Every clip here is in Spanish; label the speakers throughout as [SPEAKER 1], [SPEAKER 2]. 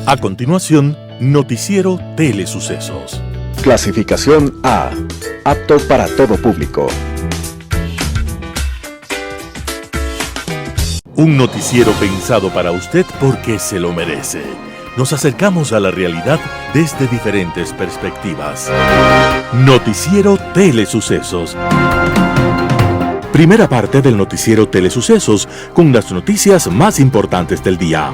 [SPEAKER 1] A continuación, Noticiero Telesucesos.
[SPEAKER 2] Clasificación A. Apto para todo público.
[SPEAKER 1] Un noticiero pensado para usted porque se lo merece. Nos acercamos a la realidad desde diferentes perspectivas. Noticiero Telesucesos. Primera parte del Noticiero Telesucesos con las noticias más importantes del día.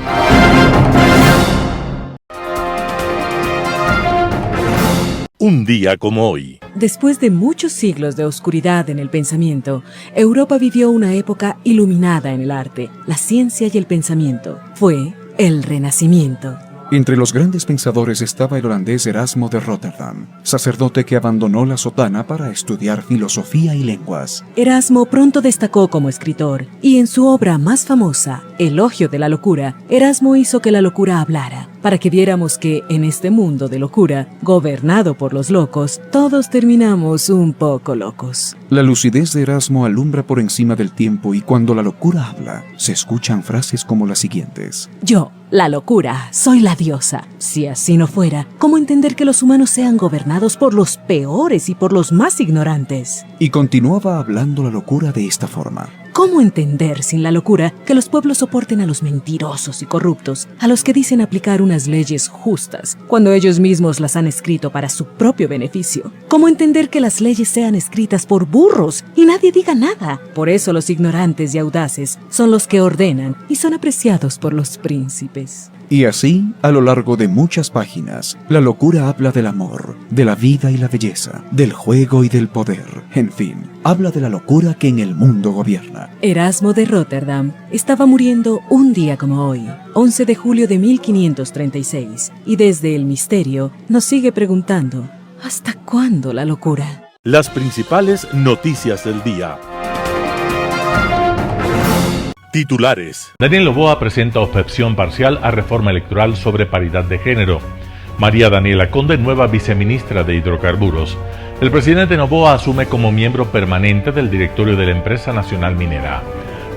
[SPEAKER 1] Un día como hoy.
[SPEAKER 3] Después de muchos siglos de oscuridad en el pensamiento, Europa vivió una época iluminada en el arte, la ciencia y el pensamiento. Fue el Renacimiento.
[SPEAKER 4] Entre los grandes pensadores estaba el holandés Erasmo de Rotterdam, sacerdote que abandonó la sotana para estudiar filosofía y lenguas.
[SPEAKER 3] Erasmo pronto destacó como escritor, y en su obra más famosa, Elogio de la locura, Erasmo hizo que la locura hablara, para que viéramos que en este mundo de locura, gobernado por los locos, todos terminamos un poco locos.
[SPEAKER 4] La lucidez de Erasmo alumbra por encima del tiempo, y cuando la locura habla, se escuchan frases como las siguientes.
[SPEAKER 3] Yo, la locura, soy la diosa. Si así no fuera, ¿cómo entender que los humanos sean gobernados por los peores y por los más ignorantes?
[SPEAKER 4] Y continuaba hablando la locura de esta forma.
[SPEAKER 3] ¿Cómo entender sin la locura que los pueblos soporten a los mentirosos y corruptos, a los que dicen aplicar unas leyes justas, cuando ellos mismos las han escrito para su propio beneficio? ¿Cómo entender que las leyes sean escritas por burros y nadie diga nada? Por eso los ignorantes y audaces son los que ordenan y son apreciados por los príncipes.
[SPEAKER 4] Y así, a lo largo de muchas páginas, la locura habla del amor, de la vida y la belleza, del juego y del poder. En fin, habla de la locura que en el mundo gobierna.
[SPEAKER 3] Erasmo de Rotterdam estaba muriendo un día como hoy, 11 de julio de 1536, y desde el misterio nos sigue preguntando, ¿hasta cuándo la locura?
[SPEAKER 1] Las principales noticias del día. Titulares.
[SPEAKER 5] Daniel Noboa presenta objeción parcial a reforma electoral sobre paridad de género. María Daniela Conde, nueva viceministra de Hidrocarburos. El presidente Noboa asume como miembro permanente del directorio de la empresa nacional minera.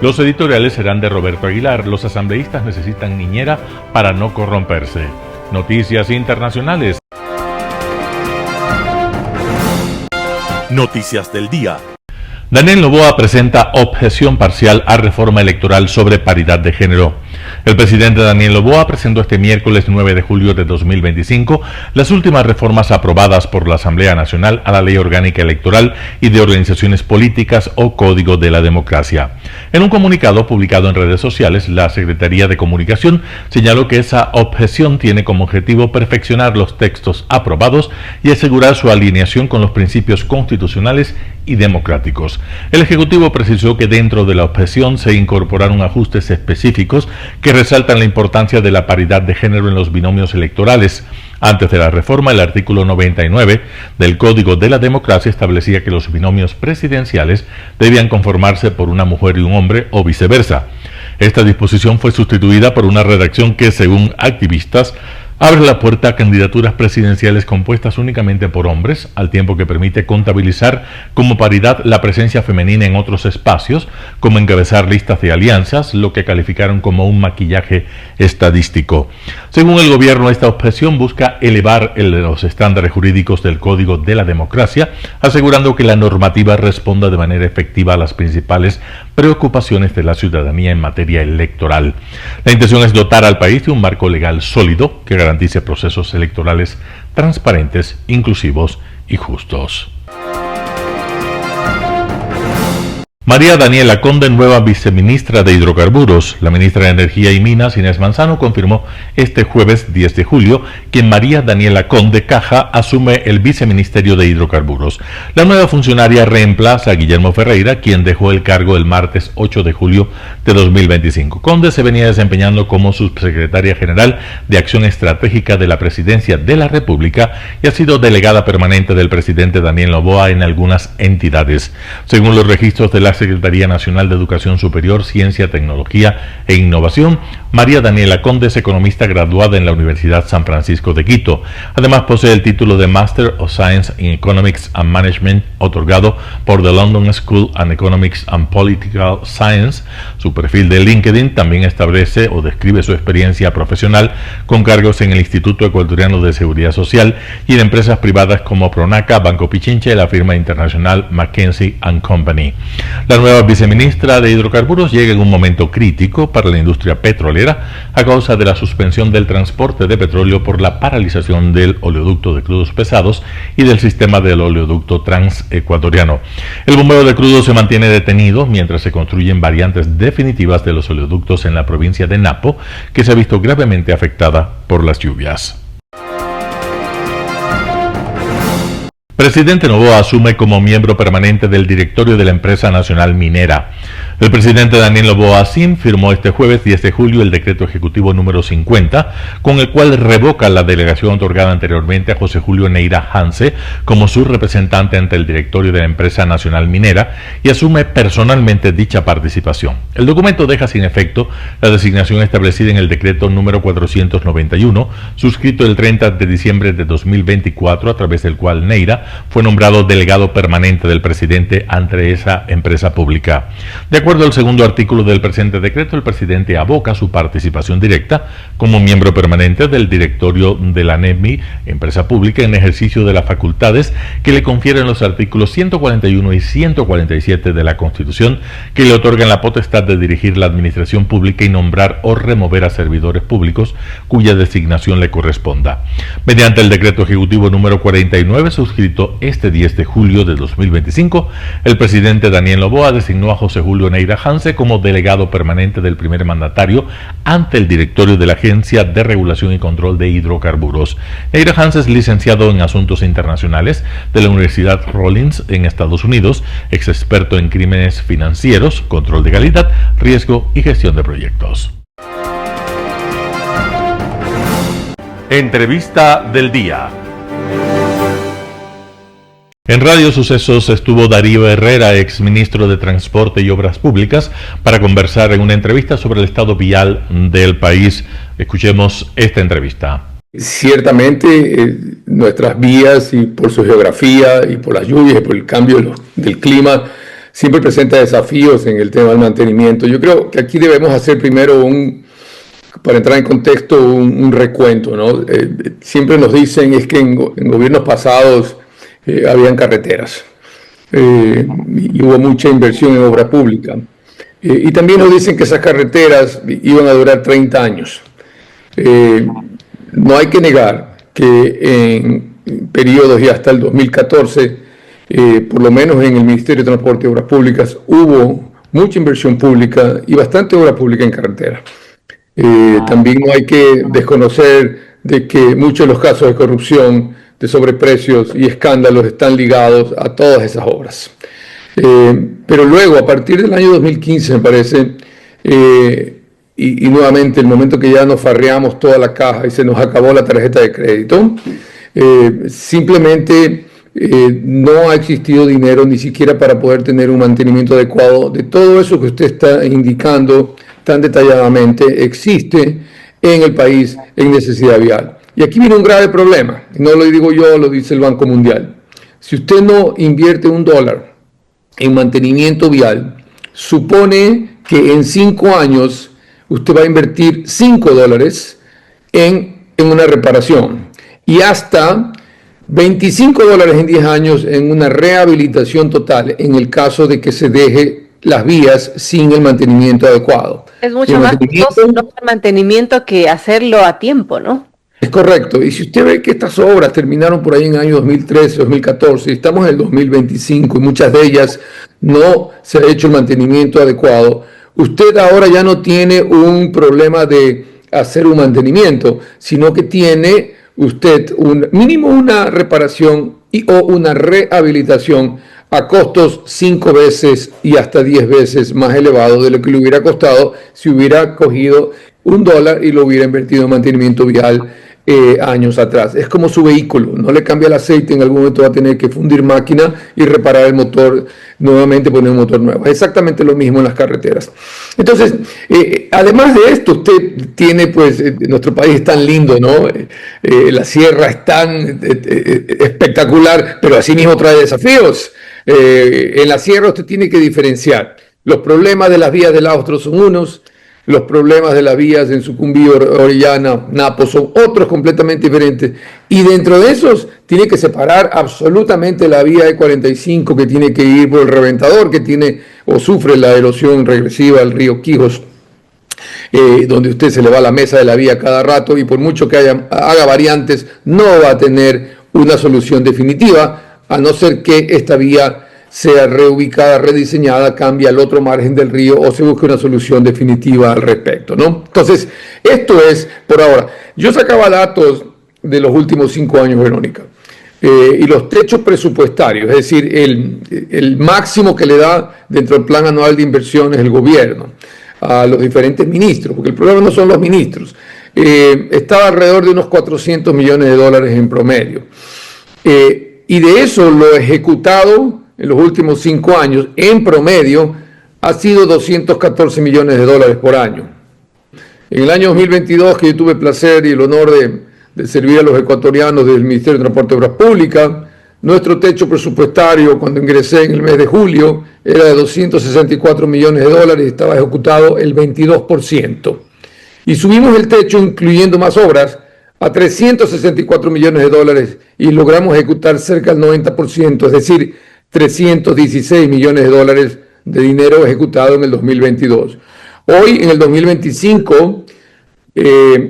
[SPEAKER 5] Los editoriales serán de Roberto Aguilar. Los asambleístas necesitan niñera para no corromperse. Noticias internacionales.
[SPEAKER 1] Noticias del día.
[SPEAKER 5] Daniel Noboa presenta objeción parcial a reforma electoral sobre paridad de género. El presidente Daniel Noboa presentó este miércoles 9 de julio de 2025 las últimas reformas aprobadas por la Asamblea Nacional a la Ley Orgánica Electoral y de Organizaciones Políticas o Código de la Democracia. En un comunicado publicado en redes sociales, la Secretaría de Comunicación señaló que esa objeción tiene como objetivo perfeccionar los textos aprobados y asegurar su alineación con los principios constitucionales y democráticos. El Ejecutivo precisó que dentro de la objeción se incorporaron ajustes específicos que resaltan la importancia de la paridad de género en los binomios electorales. Antes de la reforma, el artículo 99 del Código de la Democracia establecía que los binomios presidenciales debían conformarse por una mujer y un hombre o viceversa. Esta disposición fue sustituida por una redacción que, según activistas, abre la puerta a candidaturas presidenciales compuestas únicamente por hombres, al tiempo que permite contabilizar como paridad la presencia femenina en otros espacios, como encabezar listas de alianzas, lo que calificaron como un maquillaje estadístico. Según el gobierno, esta objeción busca elevar los estándares jurídicos del Código de la Democracia, asegurando que la normativa responda de manera efectiva a las principales preocupaciones de la ciudadanía en materia electoral. La intención es dotar al país de un marco legal sólido que garantice procesos electorales transparentes, inclusivos y justos. María Daniela Conde, nueva viceministra de Hidrocarburos. La ministra de Energía y Minas, Inés Manzano, confirmó este jueves 10 de julio que María Daniela Conde Caja asume el viceministerio de Hidrocarburos. La nueva funcionaria reemplaza a Guillermo Ferreira, quien dejó el cargo el martes 8 de julio de 2025. Conde se venía desempeñando como subsecretaria general de Acción Estratégica de la Presidencia de la República y ha sido delegada permanente del presidente Daniel Noboa en algunas entidades. Según los registros de la la Secretaría Nacional de Educación Superior, Ciencia, Tecnología e Innovación, María Daniela Conde es economista graduada en la Universidad San Francisco de Quito. Además posee el título de Master of Science in Economics and Management, otorgado por the London School of Economics and Political Science. Su perfil de LinkedIn también establece o describe su experiencia profesional con cargos en el Instituto Ecuatoriano de Seguridad Social y en empresas privadas como Pronaca, Banco Pichincha y la firma internacional McKinsey & Company. La nueva viceministra de Hidrocarburos llega en un momento crítico para la industria petrolera a causa de la suspensión del transporte de petróleo por la paralización del oleoducto de crudos pesados y del sistema del oleoducto transecuatoriano. El bombeo de crudo se mantiene detenido mientras se construyen variantes definitivas de los oleoductos en la provincia de Napo, que se ha visto gravemente afectada por las lluvias. Presidente Noboa asume como miembro permanente del directorio de la empresa nacional minera. El presidente Daniel Noboa Sim firmó este jueves 10 de julio el decreto ejecutivo número 50, con el cual revoca la delegación otorgada anteriormente a José Julio Neira Hanse como su representante ante el directorio de la empresa nacional minera y asume personalmente dicha participación. El documento deja sin efecto la designación establecida en el decreto número 491, suscrito el 30 de diciembre de 2024, a través del cual Neira fue nombrado delegado permanente del presidente ante esa empresa pública. De acuerdo al segundo artículo del presente decreto, el presidente aboca su participación directa como miembro permanente del directorio de la NEMI, empresa pública, en ejercicio de las facultades que le confieren los artículos 141 y 147 de la Constitución, que le otorgan la potestad de dirigir la administración pública y nombrar o remover a servidores públicos cuya designación le corresponda. Mediante el decreto ejecutivo número 49, suscrito este 10 de julio de 2025, el presidente Daniel Noboa designó a José Julio Neira Hanse como delegado permanente del primer mandatario ante el directorio de la Agencia de Regulación y Control de Hidrocarburos. Neira Hanse es licenciado en Asuntos Internacionales de la Universidad Rollins en Estados Unidos, ex experto en crímenes financieros, control de calidad, riesgo y gestión de proyectos. Entrevista del día. En Radio Sucesos estuvo Darío Herrera, exministro de Transporte y Obras Públicas, para conversar en una entrevista sobre el estado vial del país. Escuchemos esta entrevista.
[SPEAKER 6] Ciertamente nuestras vías, y por su geografía y por las lluvias y por el cambio del clima, siempre presenta desafíos en el tema del mantenimiento. Yo creo que aquí debemos hacer primero para entrar en contexto, un recuento, ¿no? Siempre nos dicen es que en gobiernos pasados habían carreteras y hubo mucha inversión en obra pública. Y también nos dicen que esas carreteras iban a durar 30 años. No hay que negar que en periodos y hasta el 2014, por lo menos en el Ministerio de Transporte y Obras Públicas, hubo mucha inversión pública y bastante obra pública en carretera. También no hay que desconocer de que muchos de los casos de corrupción, de sobreprecios y escándalos están ligados a todas esas obras. Pero luego, a partir del año 2015, me parece, y nuevamente el momento que ya nos farreamos toda la caja y se nos acabó la tarjeta de crédito, simplemente no ha existido dinero ni siquiera para poder tener un mantenimiento adecuado de todo eso que usted está indicando tan detalladamente existe en el país en necesidad vial. Y aquí viene un grave problema, no lo digo yo, lo dice el Banco Mundial. Si usted no invierte $1 en mantenimiento vial, supone que en 5 años usted va a invertir $5 en una reparación y hasta $25 en 10 años en una rehabilitación total en el caso de que se deje las vías sin el mantenimiento adecuado.
[SPEAKER 7] Es mucho más costoso el mantenimiento que hacerlo a tiempo, ¿no?
[SPEAKER 6] Es correcto. Y si usted ve que estas obras terminaron por ahí en el año 2013, 2014, y estamos en el 2025 y muchas de ellas no se ha hecho el mantenimiento adecuado, usted ahora ya no tiene un problema de hacer un mantenimiento, sino que tiene usted mínimo una reparación o una rehabilitación a costos 5 veces y hasta 10 veces más elevados de lo que le hubiera costado si hubiera cogido $1 y lo hubiera invertido en mantenimiento vial años atrás. Es como su vehículo, no le cambia el aceite, en algún momento va a tener que fundir máquina y reparar el motor nuevamente, poner un motor nuevo. Es exactamente lo mismo en las carreteras. Entonces, además de esto, usted tiene, pues, nuestro país es tan lindo, ¿no? La sierra es tan espectacular, pero asimismo trae desafíos. En la sierra usted tiene que diferenciar. Los problemas de las vías del Austro son unos, los problemas de las vías en Sucumbío, Orellana, Napo son otros completamente diferentes. Y dentro de esos tiene que separar absolutamente la vía E45 que tiene que ir por el Reventador, que tiene o sufre la erosión regresiva del río Quijos, donde usted se le va a la mesa de la vía cada rato y por mucho que haga variantes no va a tener una solución definitiva, a no ser que esta vía sea reubicada, rediseñada, cambie al otro margen del río o se busque una solución definitiva al respecto, ¿no? Entonces, esto es por ahora. Yo sacaba datos de los últimos 5 años, Verónica, y los techos presupuestarios, es decir, el máximo que le da dentro del plan anual de inversiones el gobierno a los diferentes ministros, porque el problema no son los ministros, estaba alrededor de unos 400 millones de dólares en promedio. Y de eso lo ejecutado en los últimos 5 años, en promedio, ha sido 214 millones de dólares por año. En el año 2022, que yo tuve el placer y el honor de servir a los ecuatorianos del Ministerio de Transporte y Obras Públicas, nuestro techo presupuestario, cuando ingresé en el mes de julio, era de 264 millones de dólares y estaba ejecutado el 22%. Y subimos el techo, incluyendo más obras, a 364 millones de dólares y logramos ejecutar cerca del 90%, es decir, 316 millones de dólares de dinero ejecutado en el 2022. Hoy, en el 2025,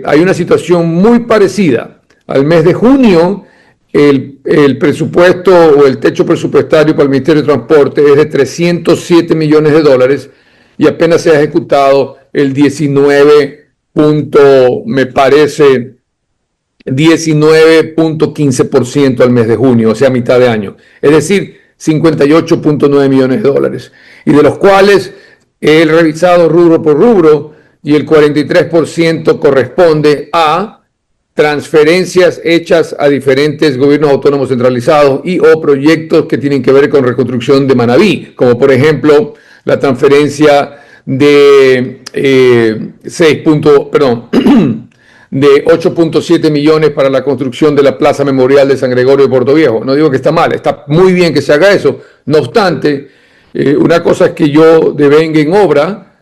[SPEAKER 6] hay una situación muy parecida. Al mes de junio, el presupuesto o el techo presupuestario para el Ministerio de Transporte es de 307 millones de dólares y apenas se ha ejecutado el 19.15% al mes de junio, o sea, mitad de año. Es decir, 58.9 millones de dólares, y de los cuales he revisado rubro por rubro y el 43% corresponde a transferencias hechas a diferentes gobiernos autónomos centralizados y o proyectos que tienen que ver con reconstrucción de Manabí, como por ejemplo la transferencia de 8.7 millones para la construcción de la Plaza Memorial de San Gregorio de Portoviejo. No digo que está mal, está muy bien que se haga eso. No obstante, una cosa es que yo devengue en obra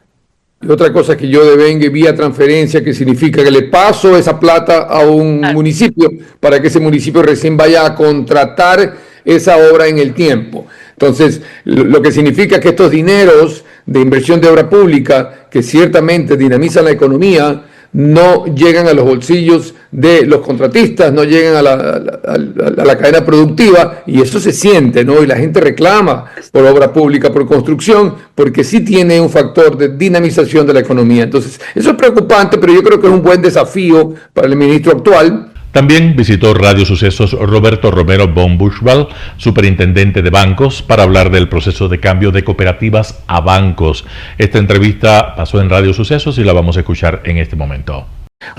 [SPEAKER 6] y otra cosa es que yo devengue vía transferencia, que significa que le paso esa plata a un municipio para que ese municipio recién vaya a contratar esa obra en el tiempo. Entonces, lo que significa que estos dineros de inversión de obra pública, que ciertamente dinamizan la economía, no llegan a los bolsillos de los contratistas, no llegan a la cadena productiva, y eso se siente, ¿no? Y la gente reclama por obra pública, por construcción, porque sí tiene un factor de dinamización de la economía. Entonces, eso es preocupante, pero yo creo que es un buen desafío para el ministro actual.
[SPEAKER 5] También visitó Radio Sucesos Roberto Romero von Buchwald, superintendente de bancos, para hablar del proceso de cambio de cooperativas a bancos. Esta entrevista pasó en Radio Sucesos y la vamos a escuchar en este momento.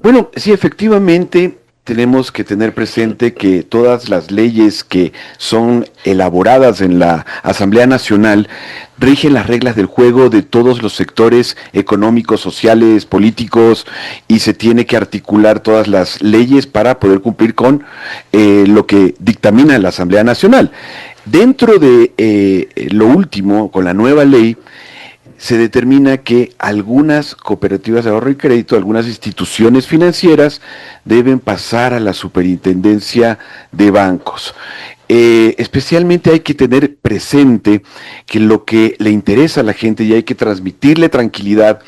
[SPEAKER 8] Bueno, sí, efectivamente tenemos que tener presente que todas las leyes que son elaboradas en la Asamblea Nacional rigen las reglas del juego de todos los sectores económicos, sociales, políticos, y se tiene que articular todas las leyes para poder cumplir con lo que dictamina la Asamblea Nacional. Dentro de lo último, con la nueva ley, se determina que algunas cooperativas de ahorro y crédito, algunas instituciones financieras deben pasar a la superintendencia de bancos. Especialmente hay que tener presente que lo que le interesa a la gente y hay que transmitirle tranquilidad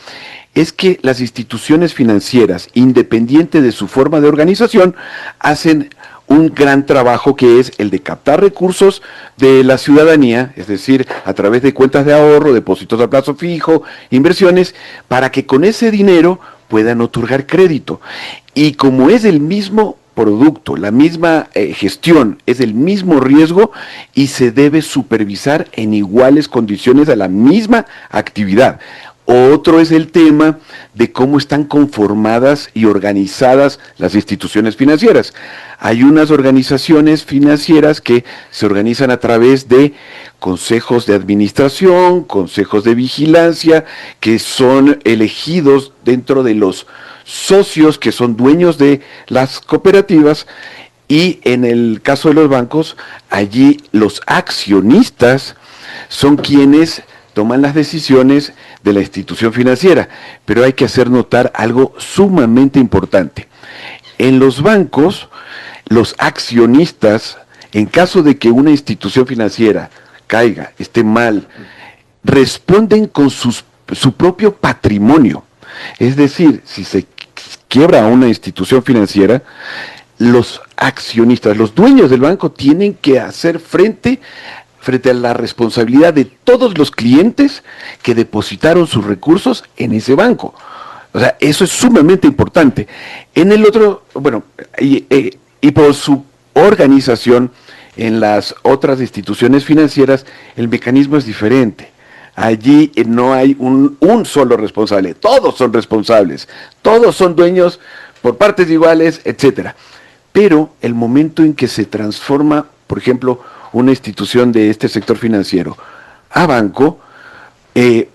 [SPEAKER 8] es que las instituciones financieras, independiente de su forma de organización, hacen un gran trabajo que es el de captar recursos de la ciudadanía, es decir, a través de cuentas de ahorro, depósitos a plazo fijo, inversiones, para que con ese dinero puedan otorgar crédito. Y como es el mismo producto, la misma gestión, es el mismo riesgo y se debe supervisar en iguales condiciones a la misma actividad. Otro es el tema de cómo están conformadas y organizadas las instituciones financieras. Hay unas organizaciones financieras que se organizan a través de consejos de administración, consejos de vigilancia, que son elegidos dentro de los socios que son dueños de las cooperativas, y en el caso de los bancos, allí los accionistas son quienes toman las decisiones de la institución financiera. Pero hay que hacer notar algo sumamente importante. En los bancos, los accionistas, en caso de que una institución financiera caiga, esté mal, responden con su propio patrimonio. Es decir, si se quiebra una institución financiera, los accionistas, los dueños del banco, tienen que hacer frente a la responsabilidad de todos los clientes que depositaron sus recursos en ese banco. O sea, eso es sumamente importante. En el otro, bueno, y por su organización en las otras instituciones financieras, el mecanismo es diferente. Allí no hay un solo responsable, todos son responsables, todos son dueños por partes iguales, etcétera. Pero el momento en que se transforma, por ejemplo, una institución de este sector financiero a banco,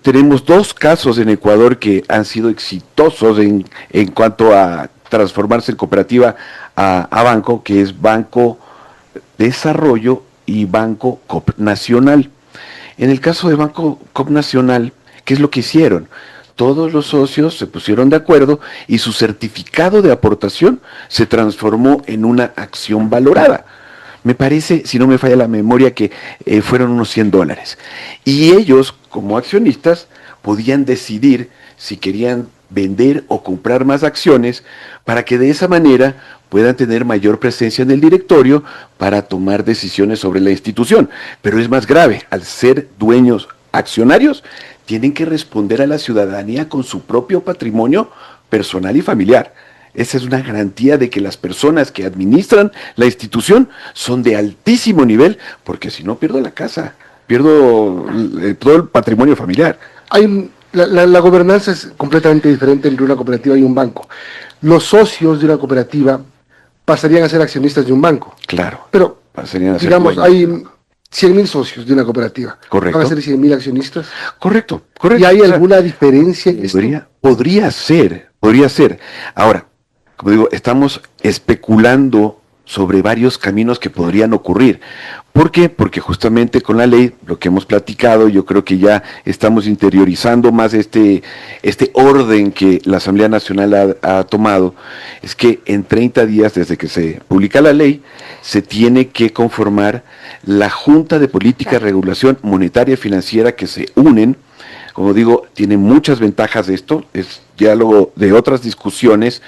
[SPEAKER 8] tenemos 2 casos en Ecuador que han sido exitosos en cuanto a transformarse en cooperativa a banco, que es Banco Desarrollo y Banco Coop Nacional. En el caso de Banco Coop Nacional, ¿qué es lo que hicieron? Todos los socios se pusieron de acuerdo y su certificado de aportación se transformó en una acción valorada. Me parece, si no me falla la memoria, que fueron unos $100. Y ellos, como accionistas, podían decidir si querían vender o comprar más acciones para que de esa manera puedan tener mayor presencia en el directorio para tomar decisiones sobre la institución. Pero es más grave, al ser dueños accionarios, tienen que responder a la ciudadanía con su propio patrimonio personal y familiar. Esa es una garantía de que las personas que administran la institución son de altísimo nivel, porque si no pierdo la casa, pierdo todo el patrimonio familiar.
[SPEAKER 9] La gobernanza es completamente diferente entre una cooperativa y un banco. Los socios de una cooperativa pasarían a ser accionistas de un banco.
[SPEAKER 8] Claro.
[SPEAKER 9] Pero,
[SPEAKER 8] pasarían a ser
[SPEAKER 9] digamos,
[SPEAKER 8] dueños.
[SPEAKER 9] hay 100.000 socios de una cooperativa.
[SPEAKER 8] Correcto.
[SPEAKER 9] ¿Van a ser 100.000 accionistas?
[SPEAKER 8] Correcto.
[SPEAKER 9] ¿Y hay alguna diferencia en esto?
[SPEAKER 8] Podría ser. Ahora, como digo, estamos especulando sobre varios caminos que podrían ocurrir. ¿Por qué? Porque justamente con la ley, lo que hemos platicado, yo creo que ya estamos interiorizando más este orden que la Asamblea Nacional ha tomado, es que en 30 días desde que se publica la ley, se tiene que conformar la Junta de Política y Regulación Monetaria y Financiera, que se unen. Como digo, tiene muchas ventajas esto, es diálogo de otras discusiones,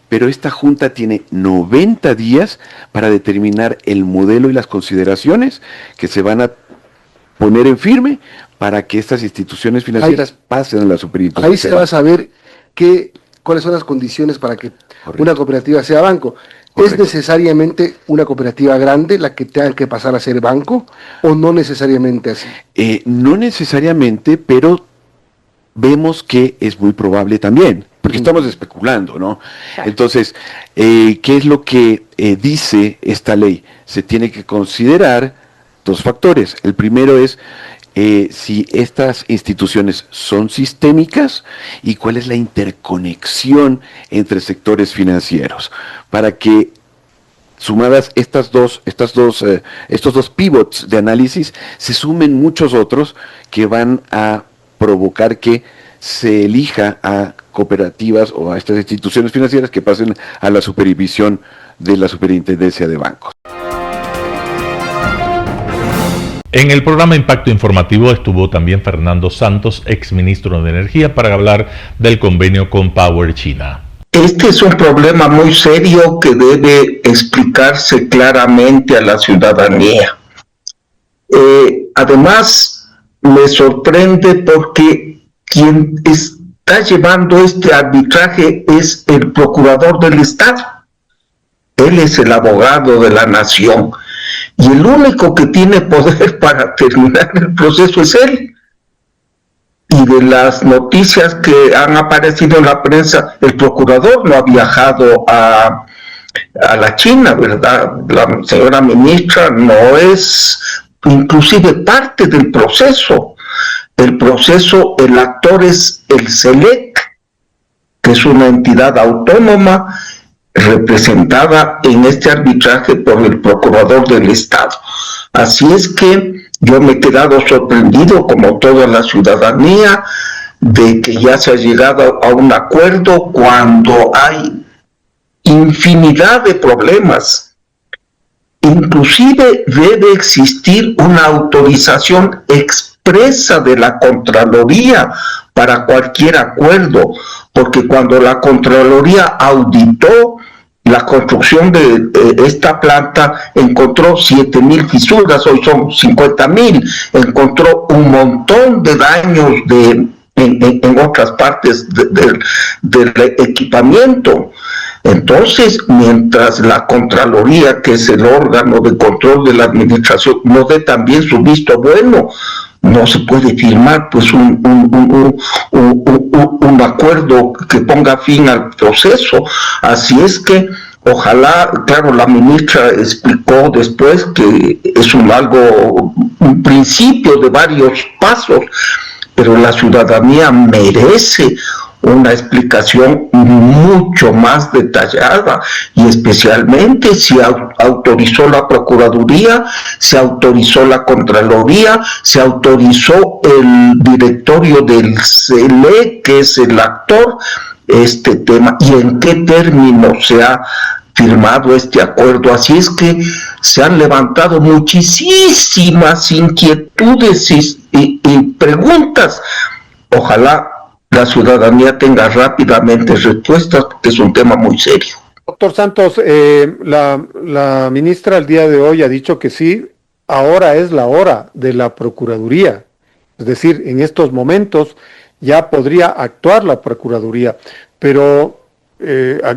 [SPEAKER 8] pero esta junta tiene 90 días para determinar el modelo y las consideraciones que se van a poner en firme para que estas instituciones financieras pasen a la superintendencia.
[SPEAKER 9] Ahí se va a saber cuáles son las condiciones para que una cooperativa sea banco. ¿Es necesariamente una cooperativa grande la que tenga que pasar a ser banco o no necesariamente así?
[SPEAKER 8] No necesariamente, pero vemos que es muy probable también, porque estamos especulando, ¿no? Entonces, ¿qué es lo que dice esta ley? Se tiene que considerar 2 factores. El primero es si estas instituciones son sistémicas y cuál es la interconexión entre sectores financieros, para que sumadas estos dos pivots de análisis, se sumen muchos otros que van a provocar que se elija a cooperativas o a estas instituciones financieras que pasen a la supervisión de la Superintendencia de Bancos.
[SPEAKER 5] En el programa Impacto Informativo estuvo también Fernando Santos, exministro de Energía, para hablar del convenio con Power China.
[SPEAKER 10] Este es un problema muy serio que debe explicarse claramente a la ciudadanía. Además, me sorprende porque quien está llevando este arbitraje es el procurador del Estado. Él es el abogado de la nación y el único que tiene poder para terminar el proceso es él. y de las noticias que han aparecido en la prensa, el procurador no ha viajado a la China, ¿verdad? La señora ministra no es inclusive parte del proceso. El proceso, el actor es el SELEC, que es una entidad autónoma representada en este arbitraje por el procurador del Estado. Así es que yo me he quedado sorprendido, como toda la ciudadanía, de que ya se ha llegado a un acuerdo cuando hay infinidad de problemas. Inclusive debe existir una autorización expresa de la Contraloría para cualquier acuerdo, porque cuando la Contraloría auditó la construcción de esta planta, encontró 7,000 fisuras, hoy son 50,000, encontró un montón de daños en otras partes del equipamiento. Entonces, mientras la Contraloría, que es el órgano de control de la administración, no dé también su visto bueno, no se puede firmar pues un acuerdo que ponga fin al proceso. Así es que ojalá, claro, la ministra explicó después que es un principio de varios pasos, pero la ciudadanía merece una explicación mucho más detallada, y especialmente si autorizó la Procuraduría, se autorizó la Contraloría, se autorizó el directorio del CELE, que es el actor, este tema, y en qué términos se ha firmado este acuerdo. Así es que se han levantado muchísimas inquietudes y preguntas. Ojalá la ciudadanía tenga rápidamente respuestas, porque es un tema muy serio.
[SPEAKER 6] Doctor Santos, la ministra el día de hoy ha dicho que sí, ahora es la hora de la Procuraduría. Es decir, en estos momentos ya podría actuar la Procuraduría. Pero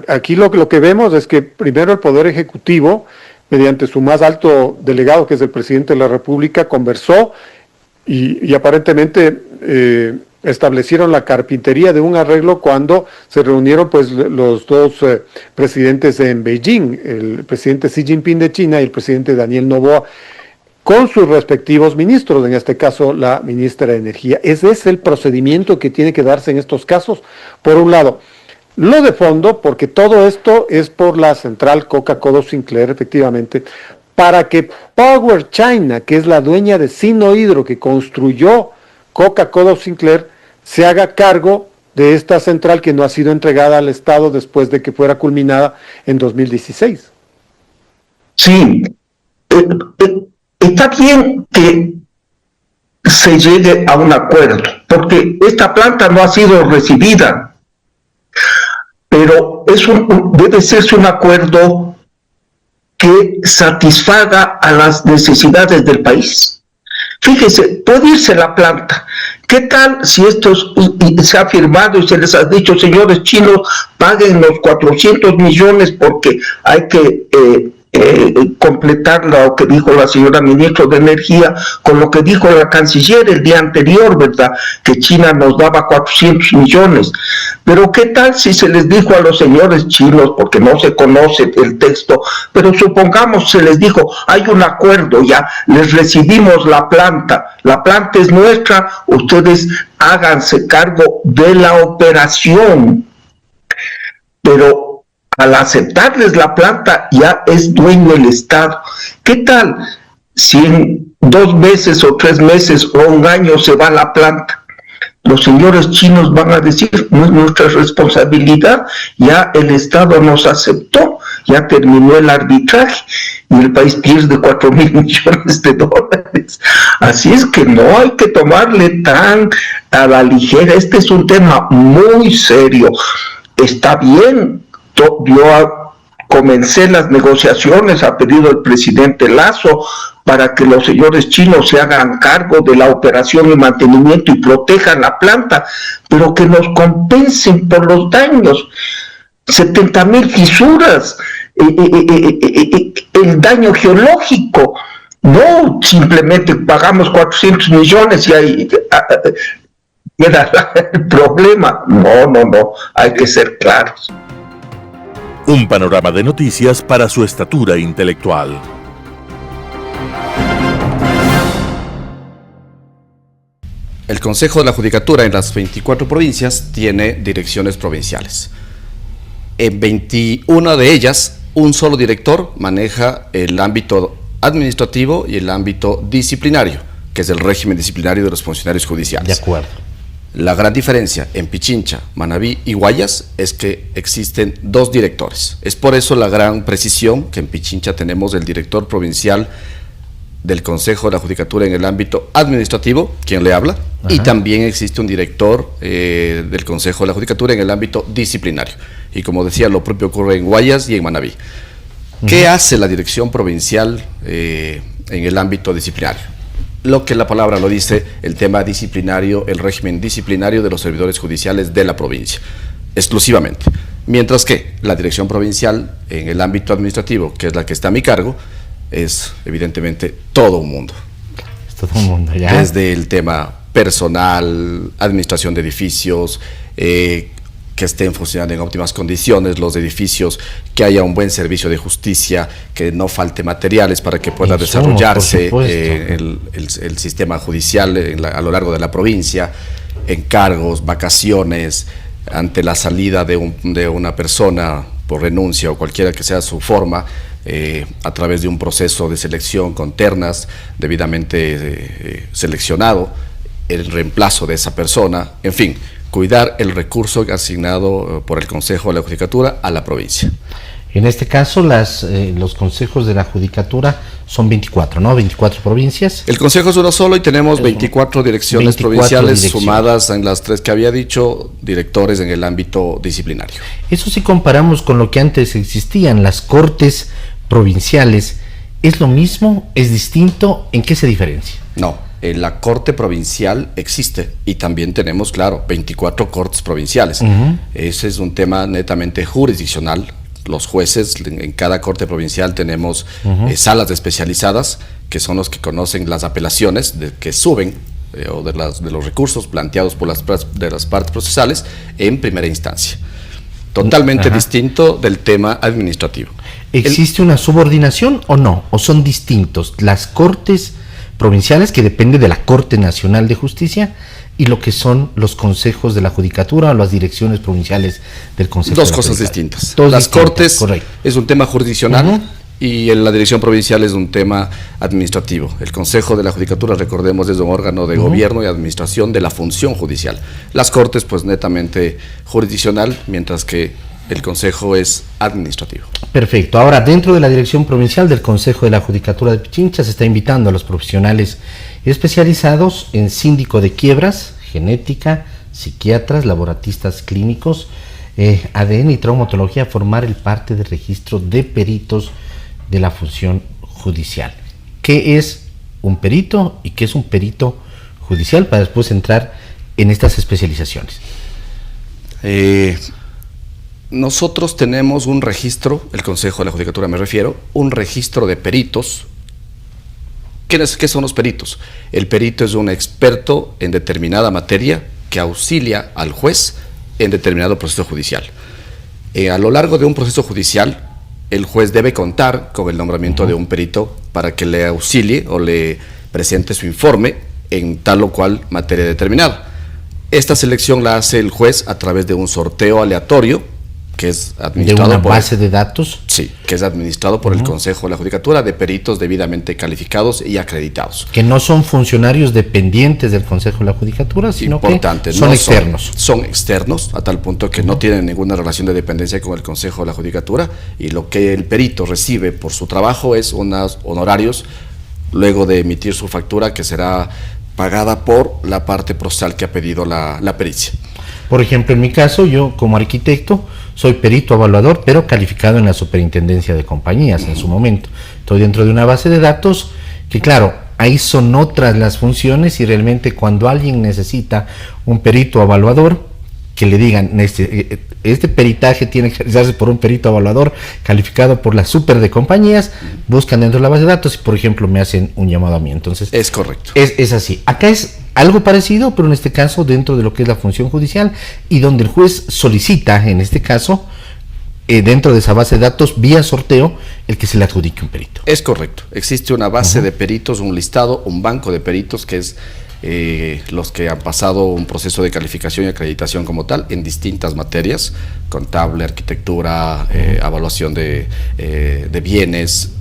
[SPEAKER 6] aquí lo que vemos es que primero el Poder Ejecutivo, mediante su más alto delegado, que es el presidente de la República, conversó y aparentemente establecieron la carpintería de un arreglo cuando se reunieron pues los dos presidentes en Beijing, el presidente Xi Jinping de China y el presidente Daniel Noboa, con sus respectivos ministros, en este caso la ministra de Energía. Ese es el procedimiento que tiene que darse en estos casos. Por un lado, lo de fondo, porque todo esto es por la central Coca-Cola Sinclair, efectivamente, para que Power China, que es la dueña de Sinohydro, que construyó Coca-Cola Sinclair, se haga cargo de esta central que no ha sido entregada al Estado después de que fuera culminada en 2016.
[SPEAKER 10] Sí, está bien que se llegue a un acuerdo, porque esta planta no ha sido recibida, pero debe serse un acuerdo que satisfaga a las necesidades del país. Fíjese, puede irse la planta. ¿Qué tal si esto se ha firmado y se les ha dicho, señores chinos, paguen los 400 millones porque hay que completar lo que dijo la señora ministra de Energía con lo que dijo la canciller el día anterior, ¿verdad? Que China nos daba 400 millones. Pero ¿qué tal si se les dijo a los señores chinos, porque no se conoce el texto, pero supongamos se les dijo, hay un acuerdo, ya les recibimos la planta es nuestra, ustedes háganse cargo de la operación, pero al aceptarles la planta ya es dueño el Estado. ¿Qué tal si en 2 meses o 3 meses o un año se va la planta? Los señores chinos van a decir, no es nuestra responsabilidad, ya el Estado nos aceptó, ya terminó el arbitraje y el país pierde 4,000 millones de dólares. Así es que no hay que tomarle tan a la ligera. Este es un tema muy serio. Está bien, yo comencé las negociaciones a pedido del presidente Lasso para que los señores chinos se hagan cargo de la operación y mantenimiento y protejan la planta, pero que nos compensen por los daños. 70,000 fisuras, el daño geológico. No simplemente pagamos 400 millones y hay era el problema. No, hay que ser claros.
[SPEAKER 1] Un panorama de noticias para su estatura intelectual.
[SPEAKER 11] El Consejo de la Judicatura en las 24 provincias tiene direcciones provinciales. En 21 de ellas, un solo director maneja el ámbito administrativo y el ámbito disciplinario, que es el régimen disciplinario de los funcionarios judiciales.
[SPEAKER 12] De acuerdo.
[SPEAKER 11] La gran diferencia en Pichincha, Manabí y Guayas es que existen 2 directores. Es por eso la gran precisión que en Pichincha tenemos el director provincial del Consejo de la Judicatura en el ámbito administrativo, quien le habla, y también existe un director del Consejo de la Judicatura en el ámbito disciplinario. Y como decía, lo propio ocurre en Guayas y en Manabí. ¿Qué hace la dirección provincial en el ámbito disciplinario? Lo que la palabra lo dice, el tema disciplinario, el régimen disciplinario de los servidores judiciales de la provincia, exclusivamente. Mientras que la dirección provincial en el ámbito administrativo, que es la que está a mi cargo, es evidentemente todo un mundo.
[SPEAKER 12] Es todo un mundo, ya.
[SPEAKER 11] Desde el tema personal, administración de edificios, que estén funcionando en óptimas condiciones los edificios, que haya un buen servicio de justicia, que no falte materiales para que pueda desarrollarse el sistema judicial a lo largo de la provincia, encargos, vacaciones, ante la salida de una persona por renuncia o cualquiera que sea su forma, a través de un proceso de selección con ternas debidamente seleccionado, el reemplazo de esa persona, en fin, cuidar el recurso asignado por el Consejo de la Judicatura a la provincia.
[SPEAKER 12] En este caso, los consejos de la Judicatura son 24, ¿no? 24 provincias.
[SPEAKER 11] El Consejo es uno solo y tenemos 24 direcciones provinciales sumadas en las 3 que había dicho, directores en el ámbito disciplinario.
[SPEAKER 12] Eso si comparamos con lo que antes existían, las cortes provinciales, ¿es lo mismo? ¿Es distinto? ¿En qué se diferencia?
[SPEAKER 11] No, en la corte provincial existe y también tenemos, claro, 24 cortes provinciales. Ese es un tema netamente jurisdiccional. Los jueces en cada corte provincial tenemos salas especializadas que son los que conocen las apelaciones que suben o de los recursos planteados por las partes procesales en primera instancia. Totalmente distinto del tema administrativo.
[SPEAKER 12] ¿Existe una subordinación o no? ¿O son distintos las cortes provinciales, que depende de la Corte Nacional de Justicia, y lo que son los consejos de la Judicatura o las direcciones provinciales del Consejo?
[SPEAKER 11] Dos cosas distintas. Las cortes es un tema jurisdiccional y la dirección provincial es un tema administrativo. El Consejo de la Judicatura, recordemos, es un órgano de gobierno y administración de la función judicial. Las cortes, pues netamente jurisdiccional, mientras que el Consejo es administrativo.
[SPEAKER 12] Perfecto. Ahora, dentro de la dirección provincial del Consejo de la Judicatura de Pichincha, se está invitando a los profesionales especializados en síndico de quiebras, genética, psiquiatras, laboratistas clínicos, ADN y traumatología a formar parte del registro de peritos de la función judicial. ¿Qué es un perito y qué es un perito judicial? Para después entrar en estas especializaciones.
[SPEAKER 11] Nosotros tenemos un registro, el Consejo de la Judicatura me refiero, un registro de peritos. ¿Qué son los peritos? El perito es un experto en determinada materia que auxilia al juez en determinado proceso judicial. A lo largo de un proceso judicial, el juez debe contar con el nombramiento de un perito para que le auxilie o le presente su informe en tal o cual materia determinada. Esta selección la hace el juez a través de un sorteo aleatorio que es administrado
[SPEAKER 12] ¿De una base de datos?
[SPEAKER 11] Sí, que es administrado por el Consejo de la Judicatura de peritos debidamente calificados y acreditados.
[SPEAKER 12] Que no son funcionarios dependientes del Consejo de la Judicatura, sino que son externos.
[SPEAKER 11] Son externos, a tal punto que no tienen ninguna relación de dependencia con el Consejo de la Judicatura, y lo que el perito recibe por su trabajo es unos honorarios luego de emitir su factura, que será pagada por la parte procesal que ha pedido la pericia.
[SPEAKER 12] Por ejemplo, en mi caso, yo como arquitecto soy perito evaluador, pero calificado en la Superintendencia de Compañías en su momento. Estoy dentro de una base de datos que, claro, ahí son otras las funciones, y realmente cuando alguien necesita un perito evaluador, que le digan, este peritaje tiene que realizarse por un perito evaluador calificado por la super de compañías, buscan dentro de la base de datos y, por ejemplo, me hacen un llamado a mí. Entonces,
[SPEAKER 11] es correcto.
[SPEAKER 12] Es así. Acá es algo parecido, pero en este caso dentro de lo que es la función judicial y donde el juez solicita, en este caso, dentro de esa base de datos, vía sorteo, el que se le adjudique un perito.
[SPEAKER 11] Es correcto. Existe una base de peritos, un listado, un banco de peritos que es los que han pasado un proceso de calificación y acreditación como tal en distintas materias, contable, arquitectura, evaluación de bienes,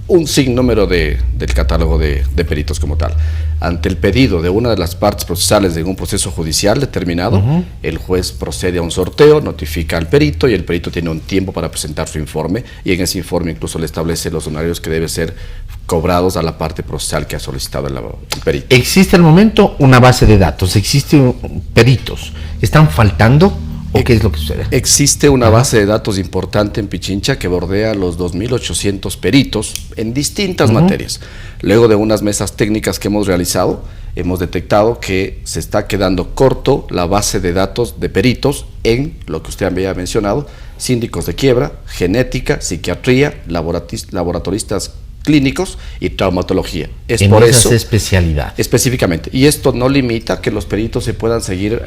[SPEAKER 11] un sinnúmero del catálogo de peritos como tal. Ante el pedido de una de las partes procesales de un proceso judicial determinado, el juez procede a un sorteo, notifica al perito y el perito tiene un tiempo para presentar su informe y en ese informe incluso le establece los honorarios que deben ser cobrados a la parte procesal que ha solicitado el perito.
[SPEAKER 12] ¿Existe al momento una base de datos? ¿Existen peritos? ¿Están faltando? ¿O qué es lo que sucede?
[SPEAKER 11] Existe una base de datos importante en Pichincha que bordea los 2.800 peritos en distintas materias. Luego de unas mesas técnicas que hemos realizado, hemos detectado que se está quedando corto la base de datos de peritos en lo que usted había mencionado, síndicos de quiebra, genética, psiquiatría, laboratoristas clínicos y traumatología. Es
[SPEAKER 12] en
[SPEAKER 11] por
[SPEAKER 12] esas
[SPEAKER 11] eso
[SPEAKER 12] especialidades.
[SPEAKER 11] Específicamente. Y esto no limita que los peritos se puedan seguir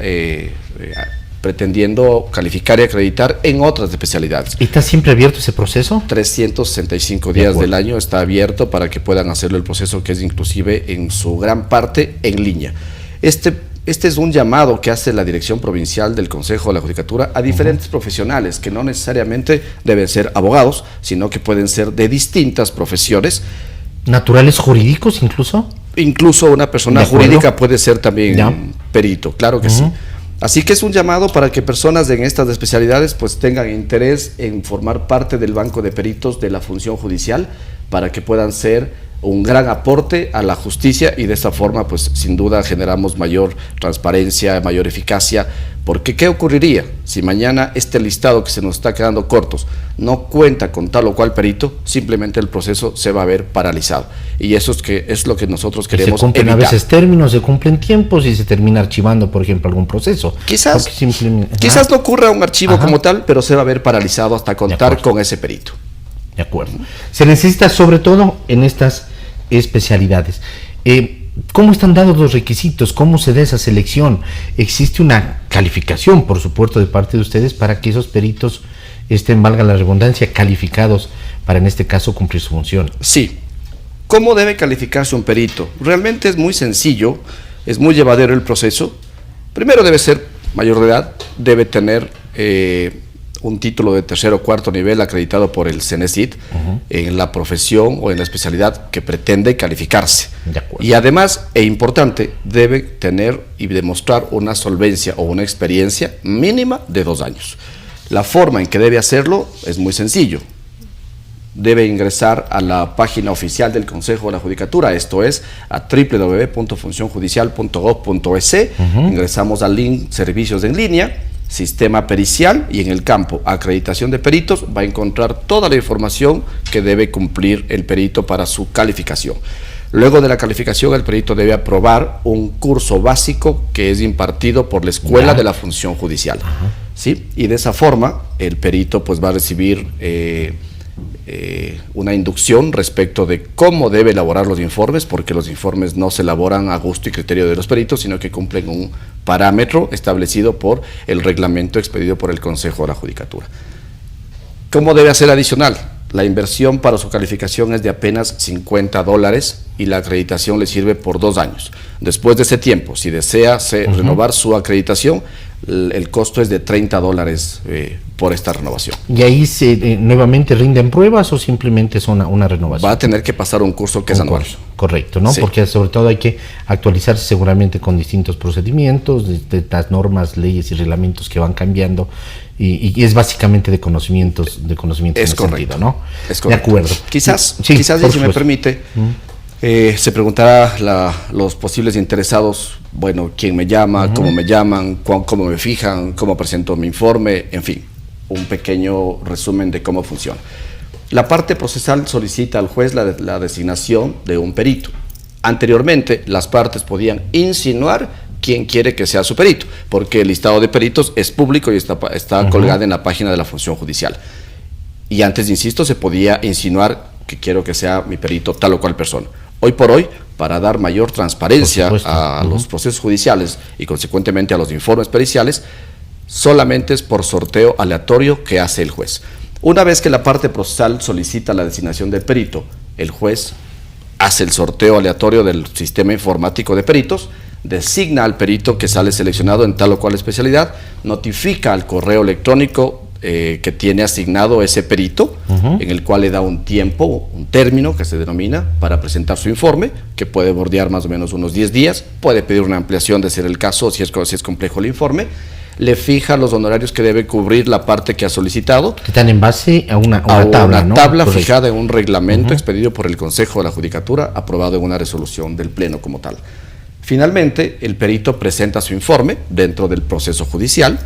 [SPEAKER 11] pretendiendo calificar y acreditar en otras especialidades.
[SPEAKER 12] ¿Está siempre abierto ese proceso?
[SPEAKER 11] 365 días del año está abierto para que puedan hacerlo el proceso, que es inclusive en su gran parte en línea. Este es un llamado que hace la Dirección Provincial del Consejo de la Judicatura a diferentes profesionales que no necesariamente deben ser abogados, sino que pueden ser de distintas profesiones.
[SPEAKER 12] ¿Naturales jurídicos incluso?
[SPEAKER 11] Incluso una persona jurídica puede ser también perito, claro que sí. Así que es un llamado para que personas en estas especialidades pues tengan interés en formar parte del banco de peritos de la función judicial para que puedan ser un gran aporte a la justicia y de esta forma pues sin duda generamos mayor transparencia, mayor eficacia, porque ¿qué ocurriría si mañana este listado que se nos está quedando cortos no cuenta con tal o cual perito? Simplemente el proceso se va a ver paralizado y eso es lo que nosotros queremos
[SPEAKER 12] se cumplen
[SPEAKER 11] evitar.
[SPEAKER 12] A veces términos, se cumplen tiempos y se termina archivando, por ejemplo, algún proceso.
[SPEAKER 11] Quizás no ocurra un archivo como tal, pero se va a ver paralizado hasta contar con ese perito.
[SPEAKER 12] De acuerdo. Se necesita sobre todo en estas especialidades. ¿Cómo están dados los requisitos? ¿Cómo se da esa selección? ¿Existe una calificación, por supuesto, de parte de ustedes para que esos peritos estén, valga la redundancia, calificados para, en este caso, cumplir su función?
[SPEAKER 11] Sí. ¿Cómo debe calificarse un perito? Realmente es muy sencillo, es muy llevadero el proceso. Primero debe ser mayor de edad, debe tener un título de tercer o cuarto nivel acreditado por el CENESID en la profesión o en la especialidad que pretende calificarse. Y además, e importante, debe tener y demostrar una solvencia o una experiencia mínima de 2 años. La forma en que debe hacerlo es muy sencillo. Debe ingresar a la página oficial del Consejo de la Judicatura, esto es a www.funcionjudicial.gov.es. Ingresamos al link Servicios en línea, Sistema Pericial, y en el campo Acreditación de Peritos va a encontrar toda la información que debe cumplir el perito para su calificación. Luego de la calificación, el perito debe aprobar un curso básico que es impartido por la Escuela de la Función Judicial. ¿Sí? Y de esa forma, el perito pues va a recibir una inducción respecto de cómo debe elaborar los informes, porque los informes no se elaboran a gusto y criterio de los peritos, sino que cumplen un parámetro establecido por el reglamento expedido por el Consejo de la Judicatura. ¿Cómo debe hacer adicional? La inversión para su calificación es de apenas $50 y la acreditación le sirve por 2 años. Después de ese tiempo, si desea renovar su acreditación, el costo es de $30 por esta renovación.
[SPEAKER 12] ¿Y ahí nuevamente rinden pruebas o simplemente es una renovación?
[SPEAKER 11] Va a tener que pasar un curso que es anual.
[SPEAKER 12] Correcto, ¿no?
[SPEAKER 11] Sí.
[SPEAKER 12] Porque sobre todo hay que actualizarse seguramente con distintos procedimientos, de las normas, leyes y reglamentos que van cambiando y es básicamente de conocimientos
[SPEAKER 11] es
[SPEAKER 12] en
[SPEAKER 11] correcto,
[SPEAKER 12] ese sentido, ¿no?
[SPEAKER 11] Es correcto.
[SPEAKER 12] De acuerdo.
[SPEAKER 11] Quizás
[SPEAKER 12] si
[SPEAKER 11] me permite, se preguntará los posibles interesados, bueno, quién me llama, cómo me llaman, cómo me fijan, cómo presento mi informe, en fin, un pequeño resumen de cómo funciona. La parte procesal solicita al juez la designación de un perito. Anteriormente, las partes podían insinuar quién quiere que sea su perito, porque el listado de peritos es público y está colgado en la página de la función judicial. Y antes, insisto, se podía insinuar que quiero que sea mi perito tal o cual persona. Hoy por hoy, para dar mayor transparencia a los procesos judiciales y consecuentemente a los informes periciales, solamente es por sorteo aleatorio que hace el juez. Una vez que la parte procesal solicita la designación del perito, el juez hace el sorteo aleatorio del sistema informático de peritos, designa al perito que sale seleccionado en tal o cual especialidad, notifica al correo electrónico que tiene asignado ese perito, en el cual le da un tiempo, un término que se denomina para presentar su informe, que puede bordear más o menos unos 10 días, puede pedir una ampliación de ser el caso si es complejo el informe, le fija los honorarios que debe cubrir la parte que ha solicitado.
[SPEAKER 12] Que están en base a una tabla,
[SPEAKER 11] una
[SPEAKER 12] ¿no?
[SPEAKER 11] tabla fijada en un reglamento expedido por el Consejo de la Judicatura, aprobado en una resolución del Pleno como tal. Finalmente, el perito presenta su informe dentro del proceso judicial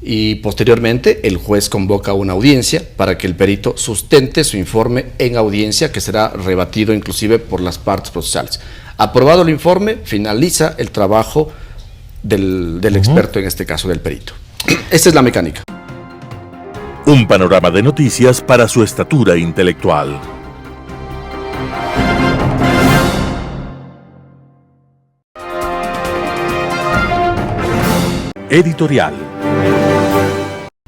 [SPEAKER 11] y posteriormente el juez convoca una audiencia para que el perito sustente su informe en audiencia, que será rebatido inclusive por las partes procesales. Aprobado el informe, finaliza el trabajo del experto, en este caso del perito. Esta es la mecánica.
[SPEAKER 1] Un panorama de noticias para su estatura intelectual. Editorial.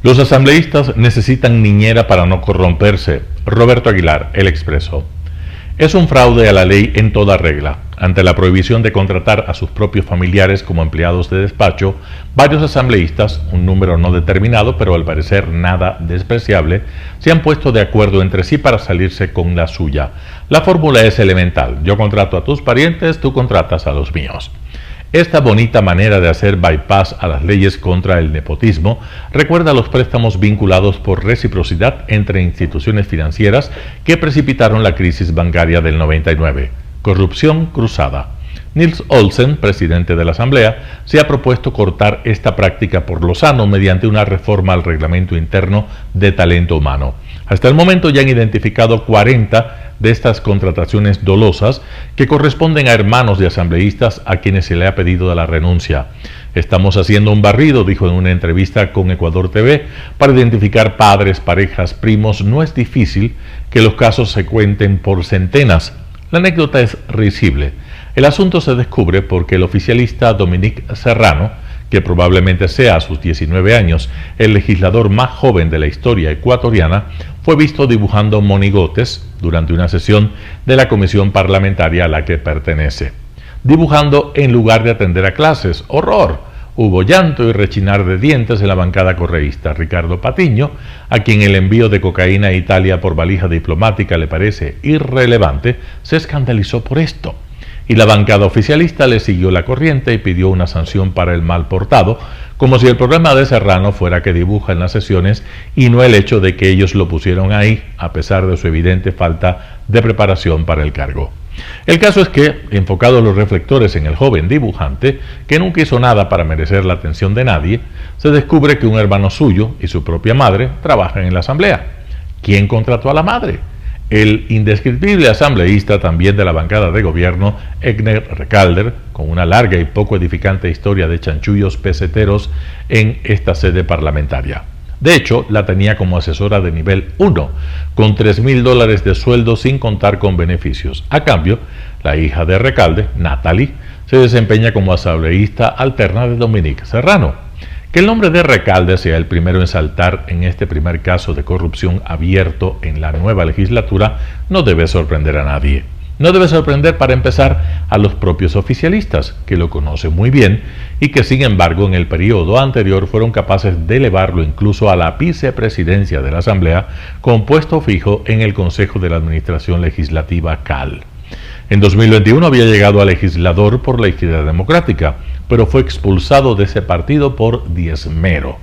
[SPEAKER 5] Los asambleístas necesitan niñera para no corromperse. Roberto Aguilar, El Expreso. Es un fraude a la ley en toda regla. Ante la prohibición de contratar a sus propios familiares como empleados de despacho, varios asambleístas, un número no determinado, pero al parecer nada despreciable, se han puesto de acuerdo entre sí para salirse con la suya. La fórmula es elemental: yo contrato a tus parientes, tú contratas a los míos. Esta bonita manera de hacer bypass a las leyes contra el nepotismo recuerda a los préstamos vinculados por reciprocidad entre instituciones financieras que precipitaron la crisis bancaria del 99. Corrupción cruzada. Nils Olsen, presidente de la Asamblea, se ha propuesto cortar esta práctica por lo sano mediante una reforma al reglamento interno de talento humano. Hasta el momento ya han identificado 40 de estas contrataciones dolosas que corresponden a hermanos de asambleístas a quienes se le ha pedido la renuncia. Estamos haciendo un barrido, dijo en una entrevista con Ecuador TV, para identificar padres, parejas, primos. No es difícil que los casos se cuenten por centenas. La anécdota es risible. El asunto se descubre porque el oficialista Dominique Serrano, que probablemente sea a sus 19 años el legislador más joven de la historia ecuatoriana, fue visto dibujando monigotes durante una sesión de la comisión parlamentaria a la que pertenece. Dibujando en lugar de atender a clases. ¡Horror! Hubo llanto y rechinar de dientes en la bancada correísta. Ricardo Patiño, a quien el envío de cocaína a Italia por valija diplomática le parece irrelevante, se escandalizó por esto. Y la bancada oficialista le siguió la corriente y pidió una sanción para el mal portado, como si el problema de Serrano fuera que dibuja en las sesiones y no el hecho de que ellos lo pusieron ahí, a pesar de su evidente falta de preparación para el cargo. El caso es que, enfocados los reflectores en el joven dibujante, que nunca hizo nada para merecer la atención de nadie, se descubre que un hermano suyo y su propia madre trabajan en la asamblea. ¿Quién contrató a la madre? El indescriptible asambleísta también de la bancada de gobierno, Egner Recalder, con una larga y poco edificante historia de chanchullos peseteros en esta sede parlamentaria. De hecho, la tenía como asesora de nivel 1, con $3.000 de sueldo sin contar con beneficios. A cambio, la hija de Recalde, Natalie, se desempeña como asambleísta alterna de Dominique Serrano. Que el nombre de Recalde sea el primero en saltar en este primer caso de corrupción abierto en la nueva legislatura no debe sorprender a nadie. No debe sorprender, para empezar, a los propios oficialistas, que lo conocen muy bien y que, sin embargo, en el periodo anterior fueron capaces de elevarlo incluso a la vicepresidencia de la Asamblea con puesto fijo en el Consejo de la Administración Legislativa CAL. En 2021 había llegado a legislador por la Izquierda Democrática, pero fue expulsado de ese partido por diezmero.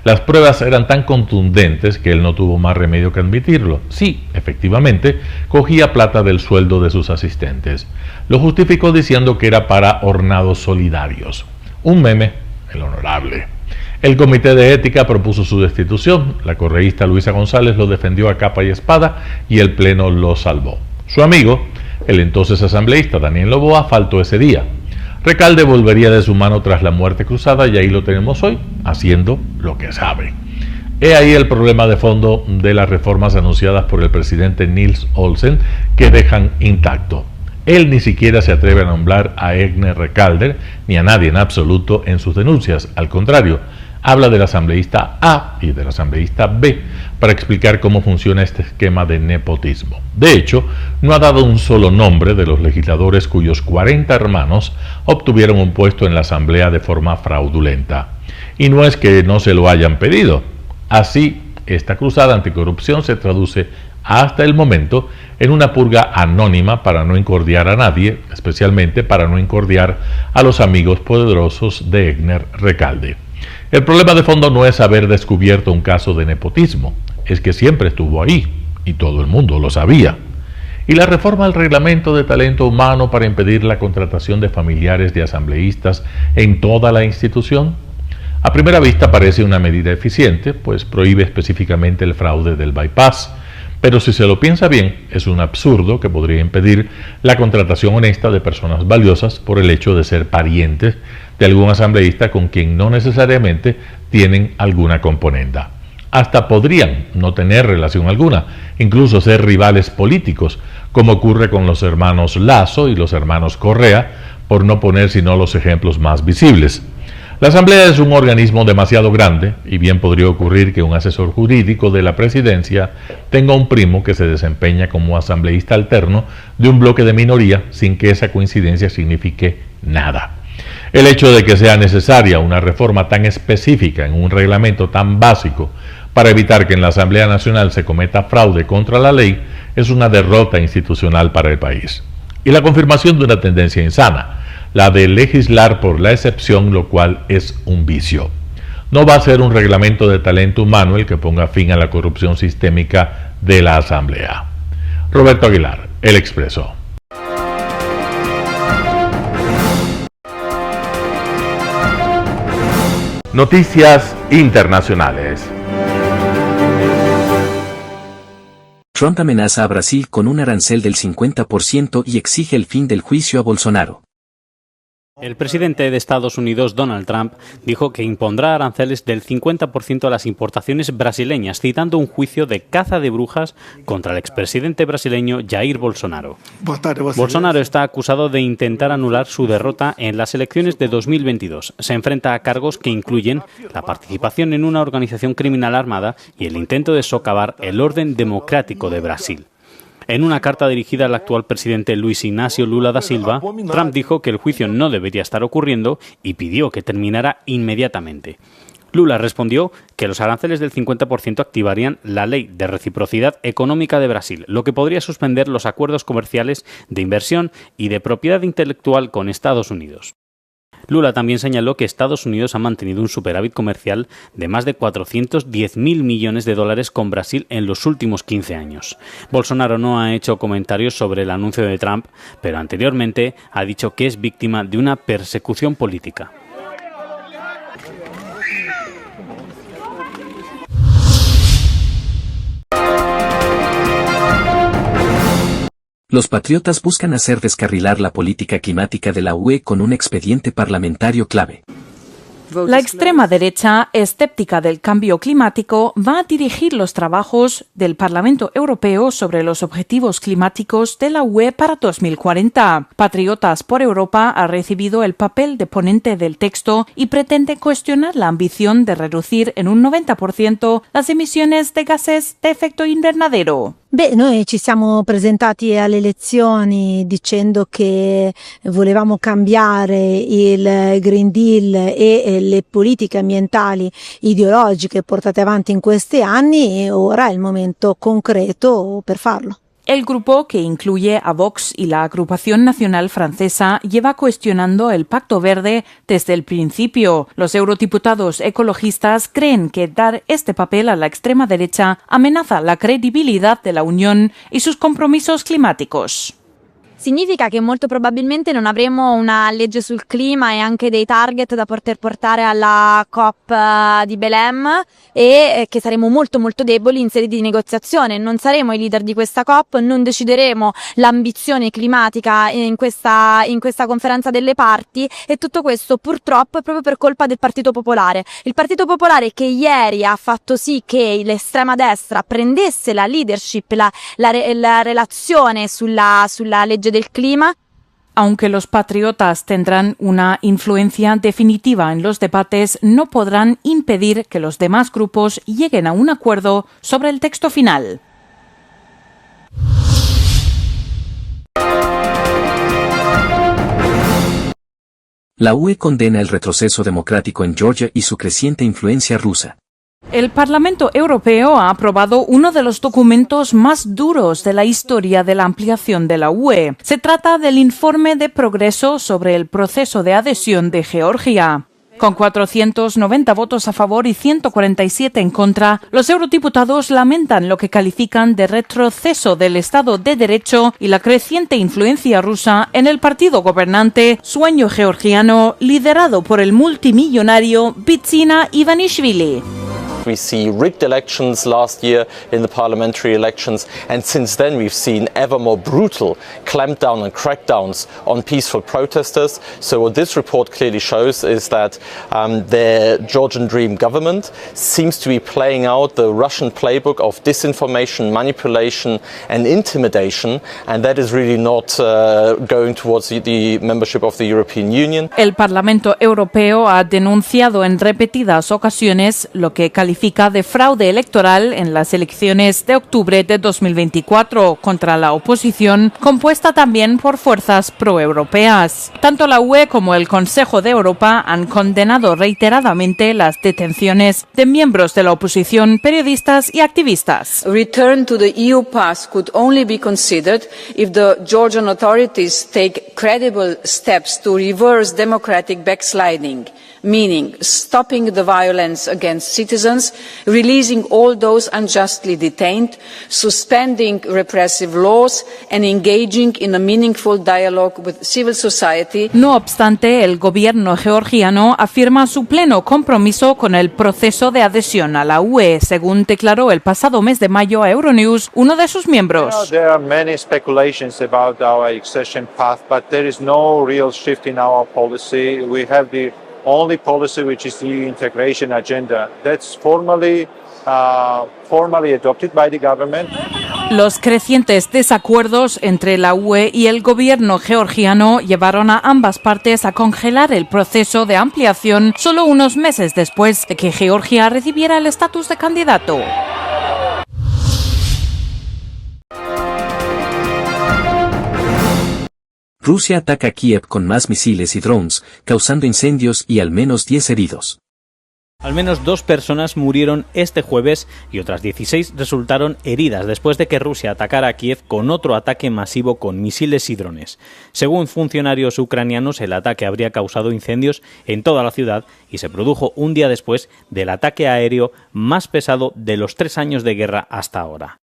[SPEAKER 5] Las pruebas eran tan contundentes que él no tuvo más remedio que admitirlo. Sí, efectivamente, cogía plata del sueldo de sus asistentes. Lo justificó diciendo que era para ornados solidarios. Un meme, el honorable. El Comité de Ética propuso su destitución. La correísta Luisa González lo defendió a capa y espada y el Pleno lo salvó. Su amigo, el entonces asambleísta Daniel Noboa, faltó ese día. Recalde volvería de su mano tras la muerte cruzada y ahí lo tenemos hoy, haciendo lo que sabe. He ahí el problema de fondo de las reformas anunciadas por el presidente Niels Olsen que dejan intacto. Él ni siquiera se atreve a nombrar a Egner Recalde ni a nadie en absoluto en sus denuncias. Al contrario, habla del asambleísta A y del asambleísta B para explicar cómo funciona este esquema de nepotismo. De hecho, no ha dado un solo nombre de los legisladores cuyos 40 hermanos obtuvieron un puesto en la asamblea de forma fraudulenta. Y no es que no se lo hayan pedido. Así, esta cruzada anticorrupción se traduce hasta el momento en una purga anónima para no incordiar a nadie, especialmente para no incordiar a los amigos poderosos de Egner Recalde. El problema de fondo no es haber descubierto un caso de nepotismo, es que siempre estuvo ahí y todo el mundo lo sabía. Y la reforma al reglamento de talento humano para impedir la contratación de familiares de asambleístas en toda la institución. A primera vista parece una medida eficiente, pues prohíbe específicamente el fraude del bypass, pero si se lo piensa bien, es un absurdo que podría impedir la contratación honesta de personas valiosas por el hecho de ser parientes de algún asambleísta con quien no necesariamente tienen alguna componenda. Hasta podrían no tener relación alguna, incluso ser rivales políticos, como ocurre con los hermanos Lazo y los hermanos Correa, por no poner sino los ejemplos más visibles. La Asamblea es un organismo demasiado grande y bien podría ocurrir que un asesor jurídico de la presidencia tenga un primo que se desempeña como asambleísta alterno de un bloque de minoría sin que esa coincidencia signifique nada. El hecho de que sea necesaria una reforma tan específica en un reglamento tan básico para evitar que en la Asamblea Nacional se cometa fraude contra la ley es una derrota institucional para el país. Y la confirmación de una tendencia insana, la de legislar por la excepción, lo cual es un vicio. No va a ser un reglamento de talento humano el que ponga fin a la corrupción sistémica de la Asamblea. Roberto Aguilar, El Expreso. Noticias internacionales.
[SPEAKER 13] Trump amenaza a Brasil con un arancel del 50% y exige el fin del juicio a Bolsonaro.
[SPEAKER 14] El presidente de Estados Unidos, Donald Trump, dijo que impondrá aranceles del 50% a las importaciones brasileñas, citando un juicio de caza de brujas contra el expresidente brasileño Jair Bolsonaro. Bolsonaro está acusado de intentar anular su derrota en las elecciones de 2022. Se enfrenta a cargos que incluyen la participación en una organización criminal armada y el intento de socavar el orden democrático de Brasil. En una carta dirigida al actual presidente Luis Ignacio Lula da Silva, Trump dijo que el juicio no debería estar ocurriendo y pidió que terminara inmediatamente. Lula respondió que los aranceles del 50% activarían la ley de reciprocidad económica de Brasil, lo que podría suspender los acuerdos comerciales de inversión y de propiedad intelectual con Estados Unidos. Lula también señaló que Estados Unidos ha mantenido un superávit comercial de más de 410.000 millones de dólares con Brasil en los últimos 15 años. Bolsonaro no ha hecho comentarios sobre el anuncio de Trump, pero anteriormente ha dicho que es víctima de una persecución política.
[SPEAKER 13] Los patriotas buscan hacer descarrilar la política climática de la UE con un expediente parlamentario clave.
[SPEAKER 15] La extrema derecha, escéptica del cambio climático, va a dirigir los trabajos del Parlamento Europeo sobre los objetivos climáticos de la UE para 2040. Patriotas por Europa ha recibido el papel de ponente del texto y pretende cuestionar la ambición de reducir en un 90% las emisiones de gases de efecto invernadero.
[SPEAKER 16] Beh, noi ci siamo presentati alle elezioni dicendo che volevamo cambiare il Green Deal e le politiche ambientali ideologiche portate avanti in questi anni e ora è il momento concreto per farlo.
[SPEAKER 15] El grupo, que incluye a Vox y la Agrupación Nacional Francesa, lleva cuestionando el Pacto Verde desde el principio. Los eurodiputados ecologistas creen que dar este papel a la extrema derecha amenaza la credibilidad de la Unión y sus compromisos climáticos.
[SPEAKER 17] significa che molto probabilmente non avremo una legge sul clima e anche dei target da poter portare alla COP di Belém e che saremo molto molto deboli in sede di negoziazione. Non saremo i leader di questa COP, non decideremo l'ambizione climatica in questa conferenza delle parti, e tutto questo purtroppo è proprio per colpa del Partito Popolare. Il Partito Popolare che ieri ha fatto sì che l'estrema destra prendesse la leadership, la relazione sulla legge del clima.
[SPEAKER 15] Aunque los patriotas tendrán una influencia definitiva en los debates, no podrán impedir que los demás grupos lleguen a un acuerdo sobre el texto final.
[SPEAKER 13] La UE condena el retroceso democrático en Georgia y su creciente influencia rusa.
[SPEAKER 15] El Parlamento Europeo ha aprobado uno de los documentos más duros de la historia de la ampliación de la UE. Se trata del informe de progreso sobre el proceso de adhesión de Georgia. Con 490 votos a favor y 147 en contra, los eurodiputados lamentan lo que califican de retroceso del Estado de Derecho y la creciente influencia rusa en el partido gobernante Sueño Georgiano, liderado por el multimillonario Bidzina Ivanishvili.
[SPEAKER 18] We see rigged elections last year in the parliamentary elections, and since then we've seen ever more brutal clampdown and crackdowns on peaceful protesters. So what this report clearly shows is that the Georgian Dream government seems to be playing out the Russian playbook of disinformation, manipulation and intimidation, and that is really not going towards the membership of the European Union.
[SPEAKER 15] El Parlamento Europeo ha denunciado en repetidas ocasiones lo que califica de fraude electoral en las elecciones de octubre de 2024 contra la oposición, compuesta también por fuerzas proeuropeas. Tanto la UE como el Consejo de Europa han condenado reiteradamente las detenciones de miembros de la oposición, periodistas y activistas.
[SPEAKER 19] Return to the EU path could only be considered if the Georgian authorities take credible steps to reverse democratic backsliding, meaning stopping the violence against citizens, releasing all those unjustly detained, suspending repressive laws and engaging in a meaningful dialogue with civil society.
[SPEAKER 15] No obstante, el gobierno georgiano afirma su pleno compromiso con el proceso de adhesión a la UE, según declaró el pasado mes de mayo a Euronews uno de sus miembros.
[SPEAKER 20] There are many speculations about our accession path, but there is no real shift in our policy. We have the only policy which is the integration agenda. That's formally adopted by the government.
[SPEAKER 15] Los crecientes desacuerdos entre la UE y el gobierno georgiano llevaron a ambas partes a congelar el proceso de ampliación solo unos meses después de que Georgia recibiera el estatus de candidato.
[SPEAKER 13] Rusia ataca Kiev con más misiles y drones, causando incendios y al menos 10 heridos.
[SPEAKER 14] Al menos 2 personas murieron este jueves y otras 16 resultaron heridas después de que Rusia atacara a Kiev con otro ataque masivo con misiles y drones. Según funcionarios ucranianos, el ataque habría causado incendios en toda la ciudad y se produjo un día después del ataque aéreo más pesado de los 3 años de guerra hasta ahora.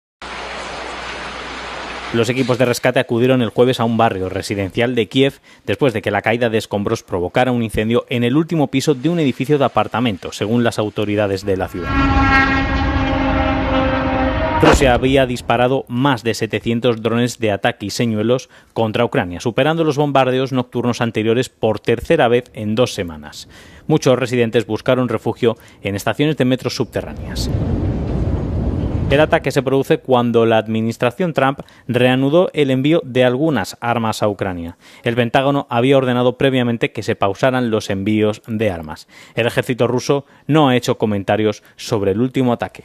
[SPEAKER 14] Los equipos de rescate acudieron el jueves a un barrio residencial de Kiev después de que la caída de escombros provocara un incendio en el último piso de un edificio de apartamentos, según las autoridades de la ciudad. Rusia había disparado más de 700 drones de ataque y señuelos contra Ucrania, superando los bombardeos nocturnos anteriores por tercera vez en 2 semanas. Muchos residentes buscaron refugio en estaciones de metro subterráneas. El ataque se produce cuando la administración Trump reanudó el envío de algunas armas a Ucrania. El Pentágono había ordenado previamente que se pausaran los envíos de armas. El ejército ruso no ha hecho comentarios sobre el último ataque.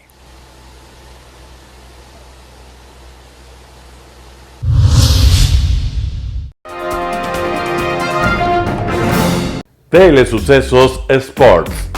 [SPEAKER 1] Telesucesos Sports.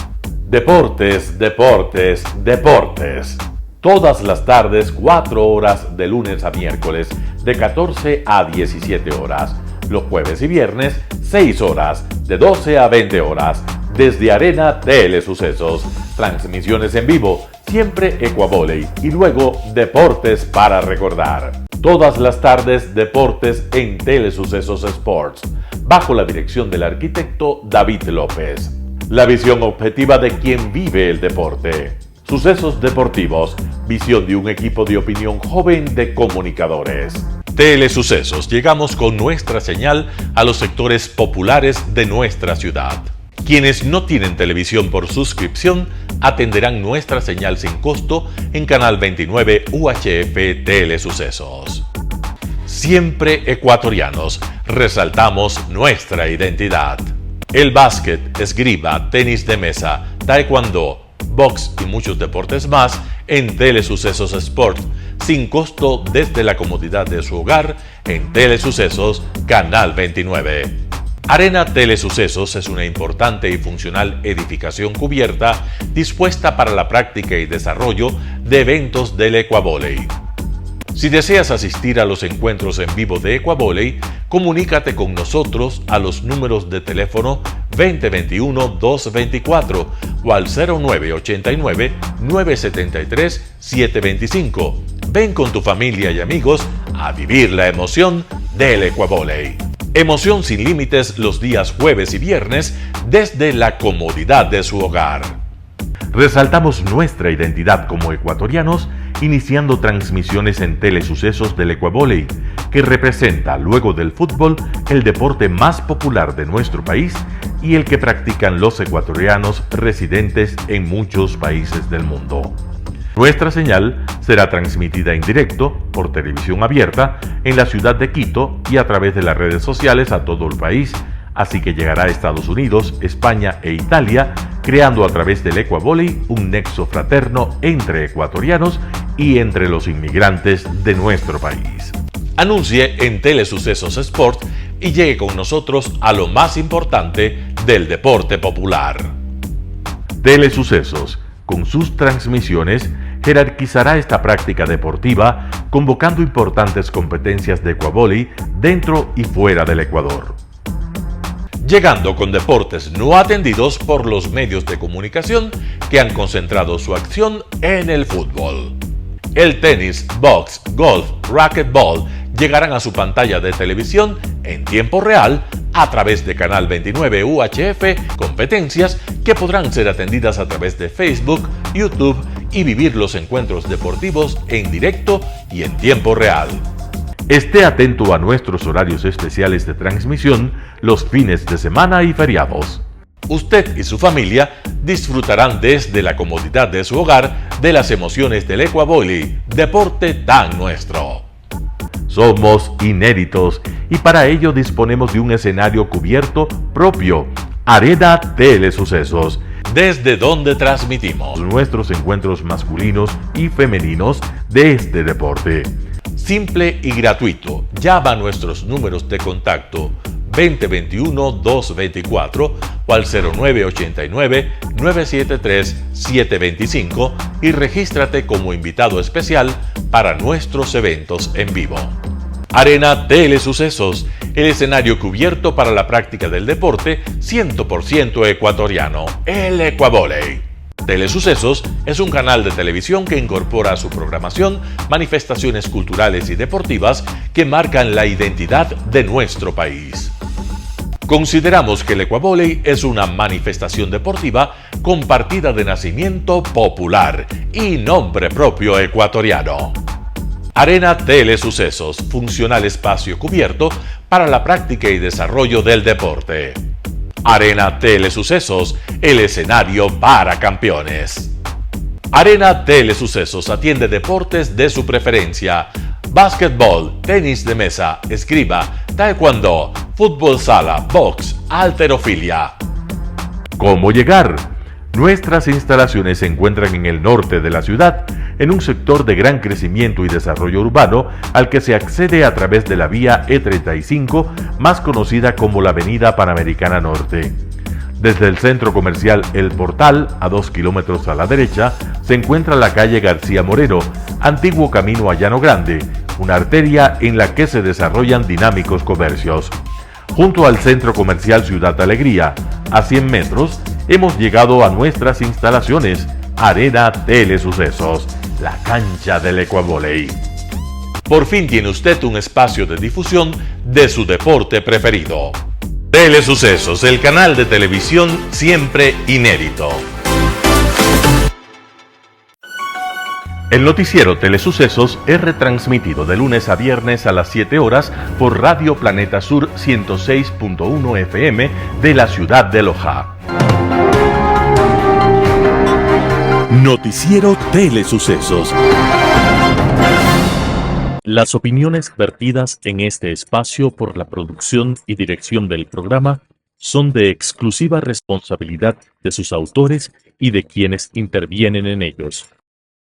[SPEAKER 1] Deportes, deportes, deportes. Todas las tardes, 4 horas de lunes a miércoles, de 14 a 17 horas. Los jueves y viernes, 6 horas, de 12 a 20 horas, desde Arena Telesucesos. Transmisiones en vivo, siempre Ecuavoley y luego Deportes para recordar. Todas las tardes, deportes en Telesucesos Sports, bajo la dirección del arquitecto David López. La visión objetiva de quien vive el deporte. Sucesos deportivos, visión de un equipo de opinión joven de comunicadores. Telesucesos, llegamos con nuestra señal a los sectores populares de nuestra ciudad. Quienes no tienen televisión por suscripción atenderán nuestra señal sin costo en Canal 29 UHF Telesucesos. Siempre ecuatorianos, resaltamos nuestra identidad. El básquet, esgrima, tenis de mesa, taekwondo, box y muchos deportes más en Telesucesos Sport, sin costo desde la comodidad de su hogar en Telesucesos Canal 29. Arena Telesucesos es una importante y funcional edificación cubierta dispuesta para la práctica y desarrollo de eventos del Ecuavolley. Si deseas asistir a los encuentros en vivo de Ecuavolley, comunícate con nosotros a los números de teléfono 2021-224 o al 0989-973-725. Ven con tu familia y amigos a vivir la emoción del Ecuavolley. Emoción sin límites los días jueves y viernes desde la comodidad de su hogar. Resaltamos nuestra identidad como ecuatorianos iniciando transmisiones en Telesucesos del Ecuavolley, que representa, luego del fútbol, el deporte más popular de nuestro país y el que practican los ecuatorianos residentes en muchos países del mundo. Nuestra señal será transmitida en directo por televisión abierta en la ciudad de Quito y a través de las redes sociales a todo el país, así que llegará a Estados Unidos, España e Italia, creando a través del Ecuavolley un nexo fraterno entre ecuatorianos y entre los inmigrantes de nuestro país. Anuncie en Telesucesos Sport y llegue con nosotros a lo más importante del deporte popular. Telesucesos, con sus transmisiones, jerarquizará esta práctica deportiva, convocando importantes competencias de Ecuavolley dentro y fuera del Ecuador. Llegando con deportes no atendidos por los medios de comunicación que han concentrado su acción en el fútbol. El tenis, box, golf, racquetball llegarán a su pantalla de televisión en tiempo real a través de Canal 29 UHF, competencias que podrán ser atendidas a través de Facebook, YouTube y vivir los encuentros deportivos en directo y en tiempo real. Esté atento a nuestros horarios especiales de transmisión los fines de semana y feriados. Usted y su familia disfrutarán desde la comodidad de su hogar de las emociones del Ecuavolley, deporte tan nuestro. Somos inéditos y para ello disponemos de un escenario cubierto propio, Arena Telesucesos, desde donde transmitimos nuestros encuentros masculinos y femeninos de este deporte. Simple y gratuito. Llama a nuestros números de contacto 2021-224 o al 0989-973-725 y regístrate como invitado especial para nuestros eventos en vivo. Arena Telesucesos, el escenario cubierto para la práctica del deporte 100% ecuatoriano, el Ecuavolley. Telesucesos es un canal de televisión que incorpora a su programación manifestaciones culturales y deportivas que marcan la identidad de nuestro país. Consideramos que el Ecuavolley es una manifestación deportiva con partida de nacimiento popular y nombre propio ecuatoriano. Arena Telesucesos, funcional espacio cubierto para la práctica y desarrollo del deporte. Arena Telesucesos, el escenario para campeones. Arena Telesucesos atiende deportes de su preferencia: básquetbol, tenis de mesa, esgrima, taekwondo, fútbol sala, box, halterofilia. ¿Cómo llegar? Nuestras instalaciones se encuentran en el norte de la ciudad, en un sector de gran crecimiento y desarrollo urbano al que se accede a través de la vía E35, más conocida como la Avenida Panamericana Norte. Desde el centro comercial El Portal, a 2 kilómetros a la derecha, se encuentra la calle García Moreno, antiguo camino a Llano Grande, una arteria en la que se desarrollan dinámicos comercios. Junto al centro comercial Ciudad Alegría, a 100 metros, hemos llegado a nuestras instalaciones, Arena Telesucesos, la cancha del Ecuavolley. Por fin tiene usted un espacio de difusión de su deporte preferido. Telesucesos, el canal de televisión siempre inédito. El noticiero Telesucesos es retransmitido de lunes a viernes a las 7 horas por Radio Planeta Sur 106.1 FM de la ciudad de Loja.
[SPEAKER 21] Noticiero Telesucesos. Las opiniones vertidas en este espacio por la producción y dirección del programa son de exclusiva responsabilidad de sus autores y de quienes intervienen en ellos.